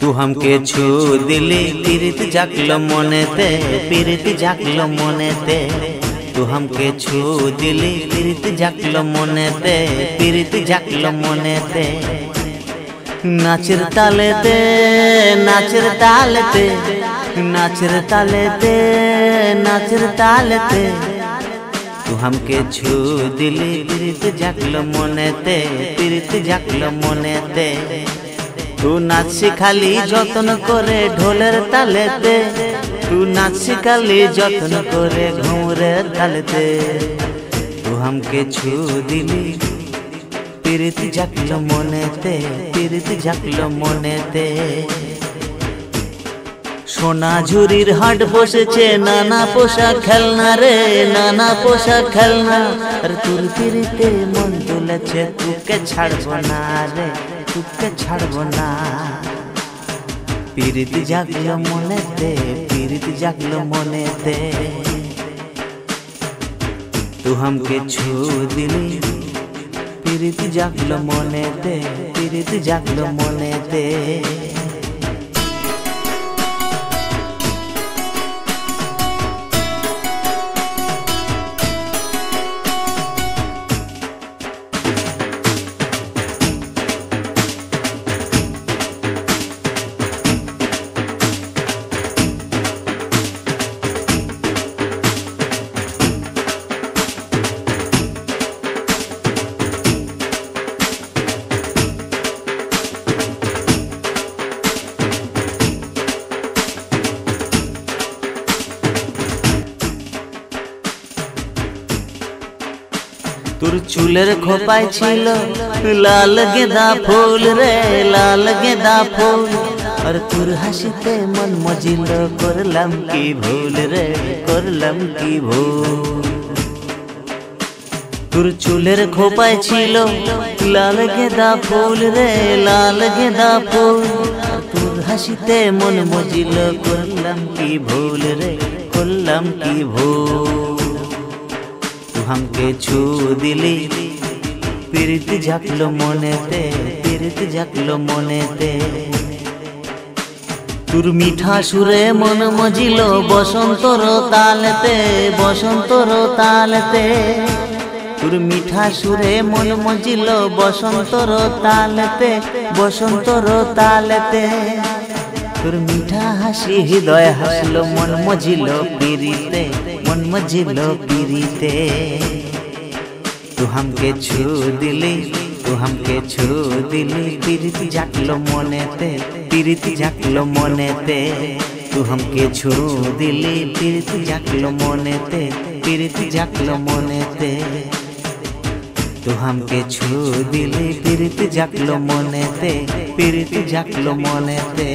तू हमके छू दिली पीरित जागलो मनेते पीरित जागलो मनेते तू हमके छू दिली पीरित जागलो मनेते पीरित जागलो मनेते नाचर तालेते नाचर तालेते नाचर तालेते नाचर तालेते तू हमके छू दिली पीरित जागलो मनेते पीरित जागलो मनेते तू नाच शिखाली जतन करे ढोलेर तालेते तू नाच शिखाली जतन करे घुमरेर तालेते तू हमके छू दिली पीरित जागलो मनेते पीरित जागलो मनेते सोना झुरिर हाट बसेছে नाना पोशा खेलना रे नाना पोशा खेलना अरे तोर पीरिते मन दुलेছে तुके छाड़बो ना रे तुके छाड़बो ना पीरित जागलो मनेते पीरित जागलो मनेते तू हमके छू दिली पीरित जागलो मनेते पीरित जागलो मनेते তোর চুলের খোপায় ছিল লাল গেঁদা ফুল রে লাল গেঁদা ফুল আর তোর হাসিতে মন মজিল করলাম কি ভুল রে করলাম কি ভুল তোর চুলের খোপায় ছিল লাল গেঁদা ফুল রে লাল গেঁদা ফুল আর তোর হাসিতে মন মজিল করলাম কি ভুল রে করলাম কি ভুল हमके छू दिली पीरित जागलो मनेते पीरित जागलो मनेते तुर मीठा सुरे मन मजिलो बसंतर तालेते बसंतर तालेते तुर मीठा सुरे मन मजिलो बसंतर तालेते बसंतर तालेते তোর মিঠা হাসি হৃদয় হাসলো মন মজিলো পীরিতে মন মজিলো পীরিতে তু हमके छू दिली तू हमके छू दिली पीरित जागलो मनेते पीरित जागलो मनेते तू हमके छू दिली पीरित जागलो मनेते पीरित जागलो मनेते तू हमके छू दिली पीरित जागलो मनेते पीरित जागलो मनेते।